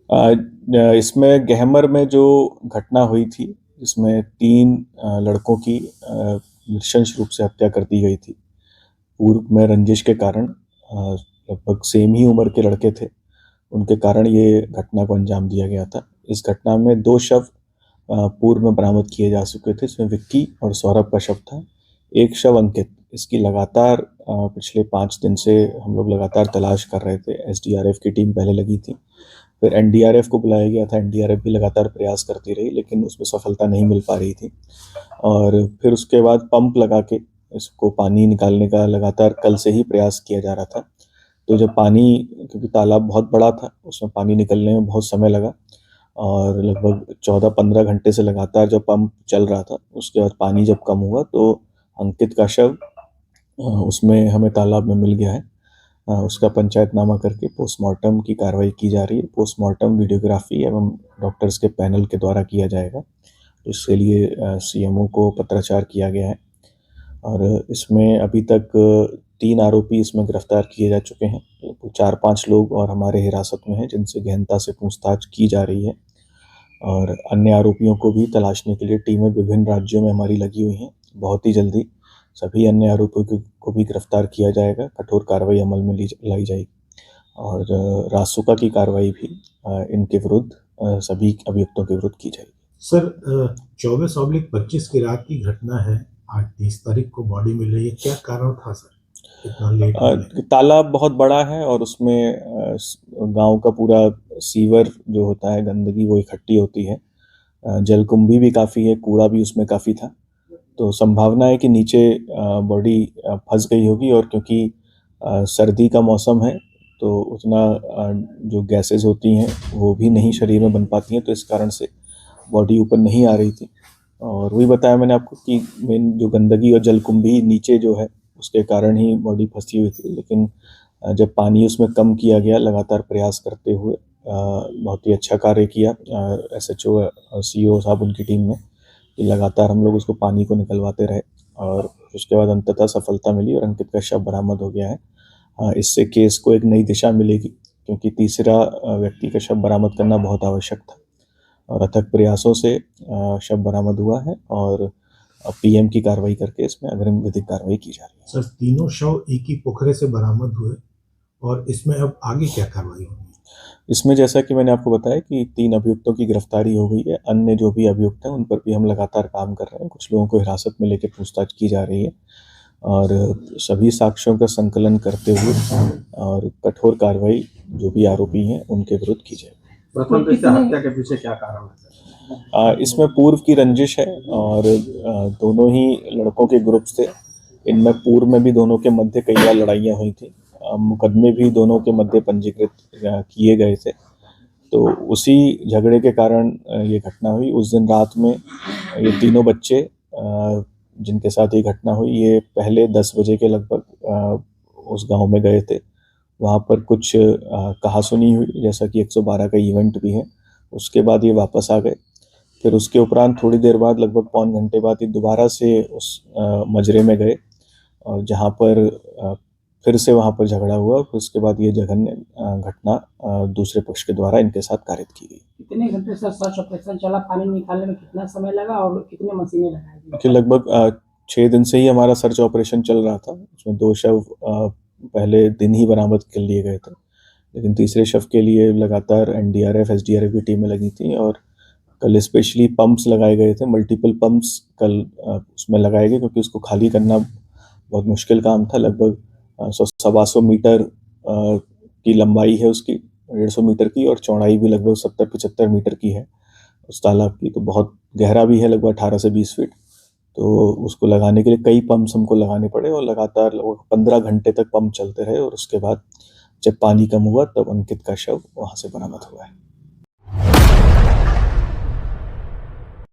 इसमें गहमर में जो घटना हुई थी, जिसमें 3 लड़कों की नृशंस रूप से हत्या कर दी गई थी। पूर्व में रंजिश के कारण लगभग सेम ही उम्र के लड़के थे, उनके कारण ये घटना को अंजाम दिया गया था। इस घटना में 2 शव पूर्व में बरामद किए जा चुके थे। इसमें विक्की और सौरभ का शव था। एक शव अंकित, इसकी लगातार पिछले 5 दिन से हम लोग लगातार तलाश कर रहे थे। एसडीआरएफ की टीम पहले लगी थी, फिर एनडीआरएफ को बुलाया गया था। एनडीआरएफ भी लगातार प्रयास करती रही, लेकिन उसमें सफलता नहीं मिल पा रही थी। और फिर उसके बाद पंप लगा के इसको पानी निकालने का लगातार कल से ही प्रयास किया जा रहा था। तो जब पानी, क्योंकि तालाब बहुत बड़ा था, उसमें पानी निकलने में बहुत समय लगा और लगभग 14-15 घंटे से लगातार जब पंप चल रहा था, उसके बाद पानी जब कम हुआ तो अंकित का शव उसमें हमें तालाब में मिल गया है। उसका पंचायतनामा करके पोस्टमार्टम की कार्रवाई की जा रही है। पोस्टमार्टम वीडियोग्राफी एवं डॉक्टर्स के पैनल के द्वारा किया जाएगा। इसके लिए सीएमओ को पत्राचार किया गया है और इसमें अभी तक 3 आरोपी इसमें गिरफ्तार किए जा चुके हैं। 4-5 लोग और हमारे हिरासत में हैं, जिनसे गहनता से पूछताछ की जा रही है और अन्य आरोपियों को भी तलाशने के लिए टीमें विभिन्न राज्यों में हमारी लगी हुई हैं। बहुत ही जल्दी सभी अन्य आरोपियों को भी गिरफ्तार किया जाएगा, कठोर कार्रवाई अमल में लाई जाएगी और रासुका की कार्रवाई भी इनके विरुद्ध सभी अभियुक्तों के विरुद्ध की जाएगी। सर, 24/25 की रात की घटना है, आज 30 तारीख को बॉडी मिल रही है, क्या कारण था सर इतना लेट? तालाब बहुत बड़ा है और उसमें गांव का पूरा सीवर जो होता है, गंदगी वो इकट्ठी होती है। जलकुंभी भी काफ़ी है, कूड़ा भी उसमें काफ़ी था, तो संभावना है कि नीचे बॉडी फंस गई होगी और क्योंकि सर्दी का मौसम है तो उतना जो गैसेस होती हैं वो भी नहीं शरीर में बन पाती हैं, तो इस कारण से बॉडी ऊपर नहीं आ रही थी। और वही बताया मैंने आपको कि मेन जो गंदगी और जलकुंभी नीचे जो है उसके कारण ही बॉडी फंसी हुई थी। लेकिन जब पानी उसमें कम किया गया, लगातार प्रयास करते हुए बहुत ही अच्छा कार्य किया एसएचओ सीईओ साहब उनकी टीम ने, कि लगातार हम लोग उसको पानी को निकलवाते रहे और उसके बाद अंततः सफलता मिली और अंकित का शव बरामद हो गया है। इससे केस को एक नई दिशा मिलेगी, क्योंकि तीसरा व्यक्ति का शव बरामद करना बहुत आवश्यक था और अथक प्रयासों से शव बरामद हुआ है और पीएम की कार्रवाई करके इसमें अग्रिम विधिक कार्रवाई की जा रही है। सर, तीनों शव एक ही पोखरे से बरामद हुए और इसमें अब आगे क्या कार्रवाई होगी? इसमें जैसा कि मैंने आपको बताया कि 3 अभियुक्तों की गिरफ्तारी हो गई है। अन्य जो भी अभियुक्त हैं उन पर भी हम लगातार काम कर रहे हैं। कुछ लोगों को हिरासत में लेकर पूछताछ की जा रही है और सभी साक्ष्यों का संकलन करते हुए और कठोर कार्रवाई जो भी आरोपी हैं उनके विरुद्ध की जाएगी। प्रथम दृष्टया हत्या के पीछे क्या कारण है? इसमें पूर्व की रंजिश है और दोनों ही लड़कों के ग्रुप थे। इनमें पूर्व में भी दोनों के मध्य कई बार लड़ाइयाँ हुई थी। मुकदमे भी दोनों के मध्य पंजीकृत किए गए थे, तो उसी झगड़े के कारण ये घटना हुई। उस दिन रात में ये तीनों बच्चे जिनके साथ ये घटना हुई, ये पहले 10 बजे के लगभग उस गांव में गए थे। वहाँ पर कुछ कहासुनी हुई, जैसा कि 112 का इवेंट भी है। उसके बाद ये वापस आ गए। फिर उसके उपरांत थोड़ी देर बाद, लगभग पौन घंटे बाद, ये दोबारा से उस मजरे में गए और जहाँ पर फिर से वहाँ पर झगड़ा हुआ। फिर उसके बाद ये जघन्य घटना दूसरे पक्ष के द्वारा इनके साथ कारित की गई। कितने घंटे सर सर्च ऑपरेशन चला? पानी निकालने में कितना समय लगा और कितने मशीनें लगाई गई? कि लगभग 6 दिन से ही हमारा सर्च ऑपरेशन चल रहा था। उसमें 2 शव पहले दिन ही बरामद कर लिए गए थे, लेकिन तीसरे शव के लिए लगातार एनडीआरएफ एसडीआरएफ की टीमें लगी थी और कल स्पेशली पंप्स लगाए गए थे। मल्टीपल पंप्स कल उसमें लगाए गए, क्योंकि उसको खाली करना बहुत मुश्किल काम था। लगभग 100-125 मीटर की लंबाई है उसकी, 150 मीटर की, और चौड़ाई भी लगभग 70-75 मीटर की है उस तालाब की। तो बहुत गहरा भी है, लगभग 18 से 20 फीट। तो उसको लगाने के लिए कई पंप्स हमको लगाने पड़े और लगातार लगभग 15 घंटे तक पंप चलते रहे और उसके बाद जब पानी कम हुआ तब अंकित का शव वहाँ से बरामद हुआ है।